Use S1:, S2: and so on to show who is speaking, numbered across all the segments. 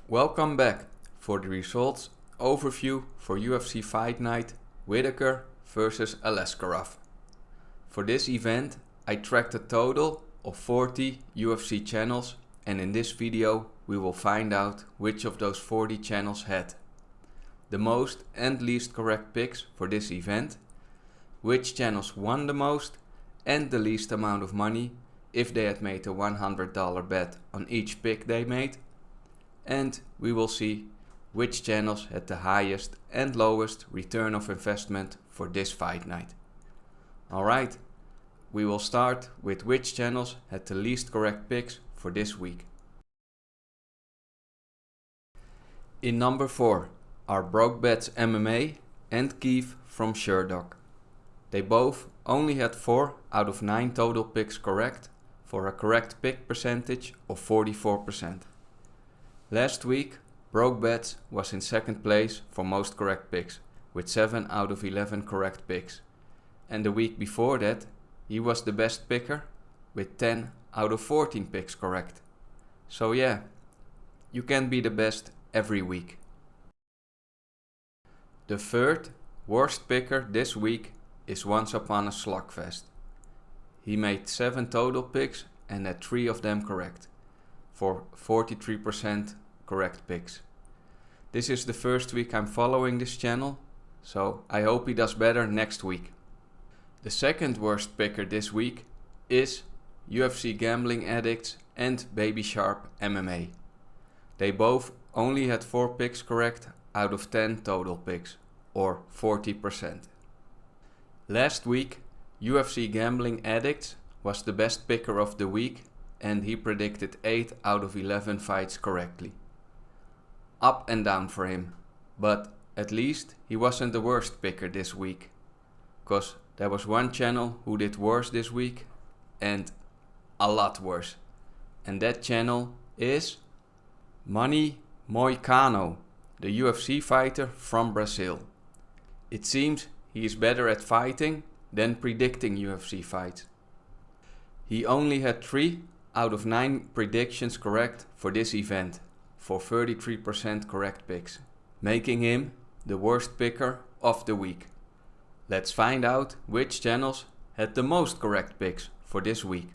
S1: Welcome back for the results overview for UFC Fight Night Whittaker vs Aliskerov. For this event I tracked a total of 40 UFC channels, and in this video we will find out which of those 40 channels had the most and least correct picks for this event, which channels won the most and the least amount of money if they had made a $100 bet on each pick they made, and we will see which channels had the highest and lowest return of investment for this fight night. Alright, we will start with which channels had the least correct picks for this week. In number 4 are BrokeBets MMA and Keith from Sherdog. They both only had 4 out of 9 total picks correct for a correct pick percentage of 44%. Last week, BrokeBets was in second place for most correct picks with 7 out of 11 correct picks. And the week before that, he was the best picker with 10 out of 14 picks correct. So yeah, you can be the best every week. The third worst picker this week is Once Upon a Slugfest. He made 7 total picks and had 3 of them correct for 43% correct picks. This is the first week I'm following this channel, so I hope he does better next week. The second worst picker this week is UFC Gambling Addicts and Baby Sharp MMA. They both only had 4 picks correct out of 10 total picks, or 40%. Last week, UFC Gambling Addicts was the best picker of the week and he predicted 8 out of 11 fights correctly. Up and down for him, but at least he wasn't the worst picker this week, cause there was one channel who did worse this week, and a lot worse. And that channel is Manny Moicano, the UFC fighter from Brazil. It seems he is better at fighting than predicting UFC fights. He only had 3 out of 9 predictions correct for this event, for 33% correct picks, making him the worst picker of the week. Let's find out which channels had the most correct picks for this week.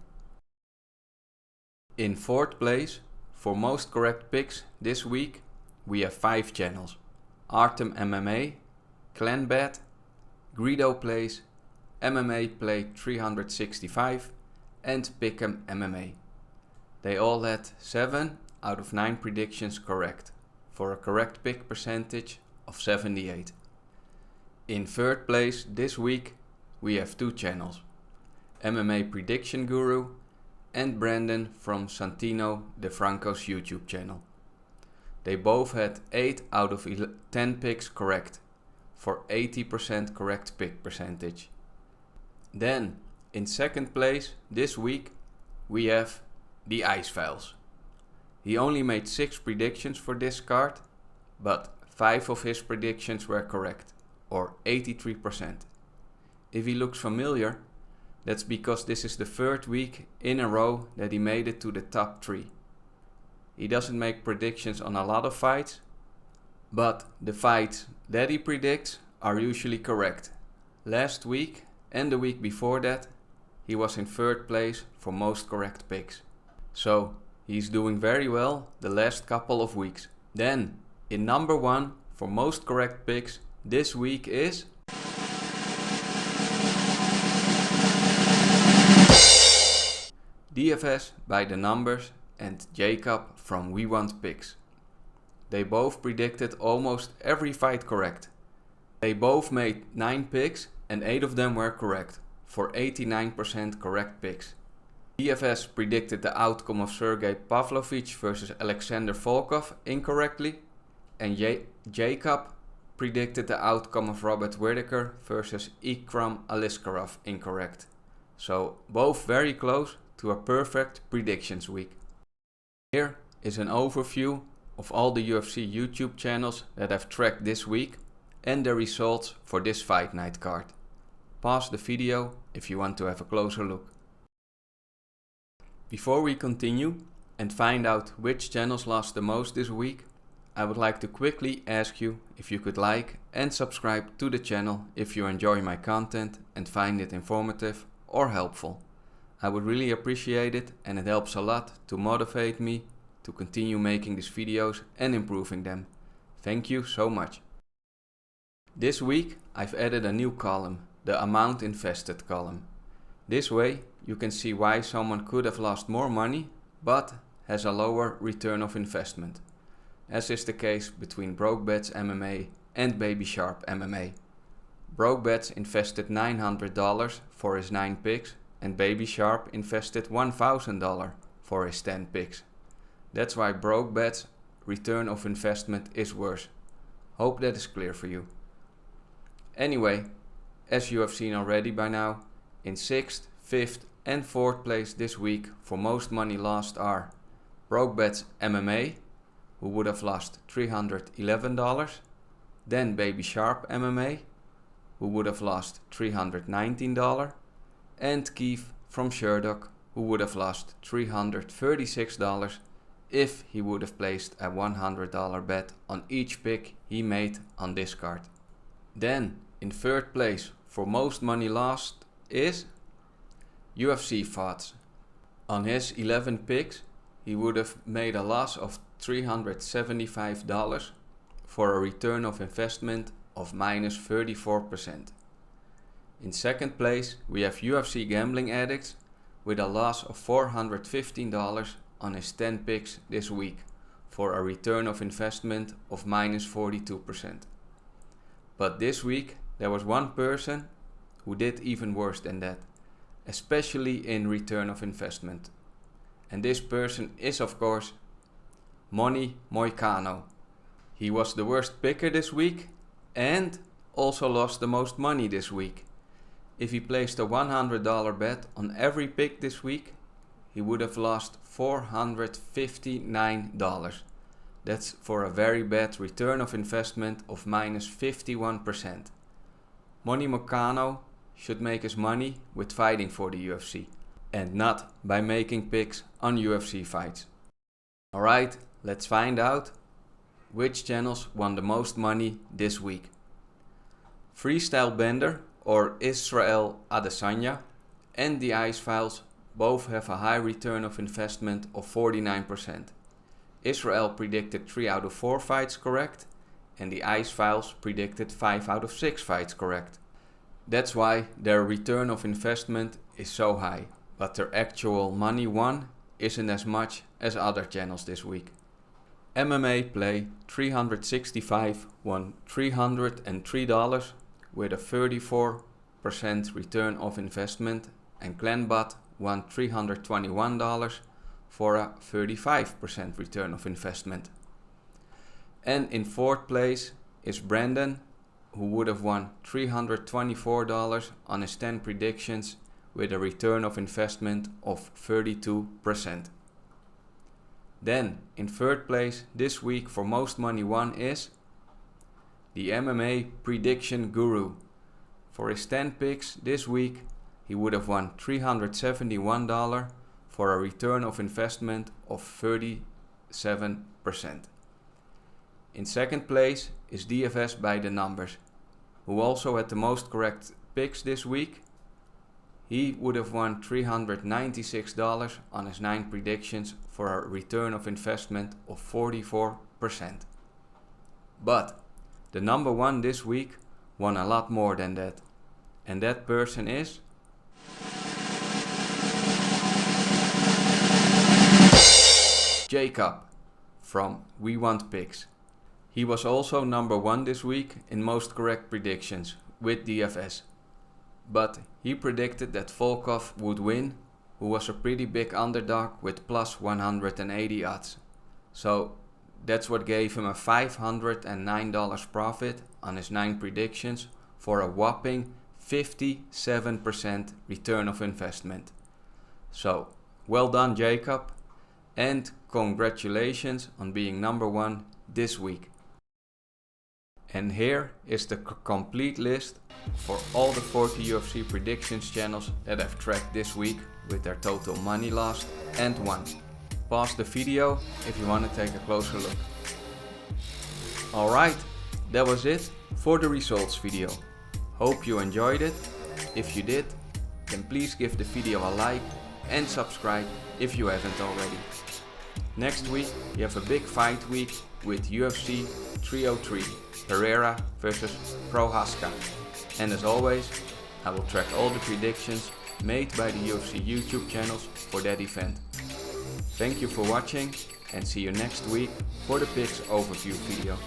S1: In fourth place, for most correct picks this week, we have 5 channels: Artem MMA, ClanBet, Greedo Plays, MMA Play 365 and Pick'em MMA. They all had 7 out of 9 predictions correct for a correct pick percentage of 78. In third place this week we have 2 channels: MMA Prediction Guru and Brandon from Santino DeFranco's YouTube channel. They both had 8 out of 10 picks correct for 80% correct pick percentage. Then in second place this week we have the Ice Files. He only made 6 predictions for this card, but 5 of his predictions were correct, or 83%. If he looks familiar, that's because this is the 3rd week in a row that he made it to the top 3. He doesn't make predictions on a lot of fights, but the fights that he predicts are usually correct. Last week and the week before that, he was in 3rd place for most correct picks. So he's doing very well the last couple of weeks. Then in number 1 for most correct picks this week is DFS by the Numbers and Jacob from We Want Picks. They both predicted almost every fight correct. They both made 9 picks and 8 of them were correct, for 89% correct picks. DFS predicted the outcome of Sergey Pavlovich versus Alexander Volkov incorrectly, and Jacob predicted the outcome of Robert Whittaker versus Ikram Aliskerov incorrect. So both very close to a perfect predictions week. Here is an overview of all the UFC YouTube channels that I've tracked this week and the results for this fight night card. Pause the video if you want to have a closer look. Before we continue and find out which channels lost the most this week, I would like to quickly ask you if you could like and subscribe to the channel if you enjoy my content and find it informative or helpful. I would really appreciate it, and it helps a lot to motivate me to continue making these videos and improving them. Thank you so much. This week I've added a new column, the amount invested column. This way you can see why someone could have lost more money but has a lower return of investment, as is the case between BrokeBets MMA and Baby Sharp MMA. BrokeBets invested $900 for his 9 picks and Baby Sharp invested $1,000 for his 10 picks. That's why BrokeBets' return of investment is worse. Hope that is clear for you. Anyway, as you have seen already by now, in 6th, 5th and 4th place this week for most money lost are BrokeBets MMA, who would have lost $311, then Baby Sharp MMA, who would have lost $319, and Keith from Sherdog, who would have lost $336 if he would have placed a $100 bet on each pick he made on this card. Then, in 3rd place for most money lost is UFC Fight. On his 11 picks, he would have made a loss of $375 for a return of investment of minus 34%. In 2nd place, we have UFC Gambling Addicts with a loss of $415 on his 10 picks this week for a return of investment of minus 42%. But this week there was one person who did even worse than that, especially in return of investment. And this person is, of course, Moni Moicano. He was the worst picker this week and also lost the most money this week. If he placed a $100 bet on every pick this week, he would have lost $459. That's for a very bad return of investment of minus 51%. Moni Moicano should make his money with fighting for the UFC and not by making picks on UFC fights. Alright, let's find out which channels won the most money this week. Freestyle Bender or Israel Adesanya and the Ice Files both have a high return of investment of 49%. Israel predicted 3 out of 4 fights correct and the Ice Files predicted 5 out of 6 fights correct. That's why their return of investment is so high, but their actual money won isn't as much as other channels this week. MMA Play 365 won $303 with a 34% return of investment, and ClanBot won $321 for a 35% return of investment. And in 4th place is Brandon, who would have won $324 on his 10 predictions with a return of investment of 32%. Then, in 3rd place this week for most money won is the MMA Prediction Guru. For his 10 picks this week, he would have won $371 for a return of investment of 37%. In 2nd place is DFS by the numbers, who also had the most correct picks this week. He would have won $396 on his 9 predictions for a return of investment of 44%. But the number 1 this week won a lot more than that. And that person is Jacob from We Want Picks. He was also number 1 this week in most correct predictions with DFS. But he predicted that Volkov would win, who was a pretty big underdog with plus 180 odds. So that's what gave him a $509 profit on his 9 predictions for a whopping 57% return of investment. So well done, Jacob, and congratulations on being number 1 this week. And here is the complete list for all the 40 UFC predictions channels that I've tracked this week with their total money lost and won. Pause the video if you want to take a closer look. Alright, that was it for the results video. Hope you enjoyed it. If you did, then please give the video a like and subscribe if you haven't already. Next week we have a big fight week with UFC 303, Pereira vs Prohaska. And as always, I will track all the predictions made by the UFC YouTube channels for that event. Thank you for watching and see you next week for the picks overview video.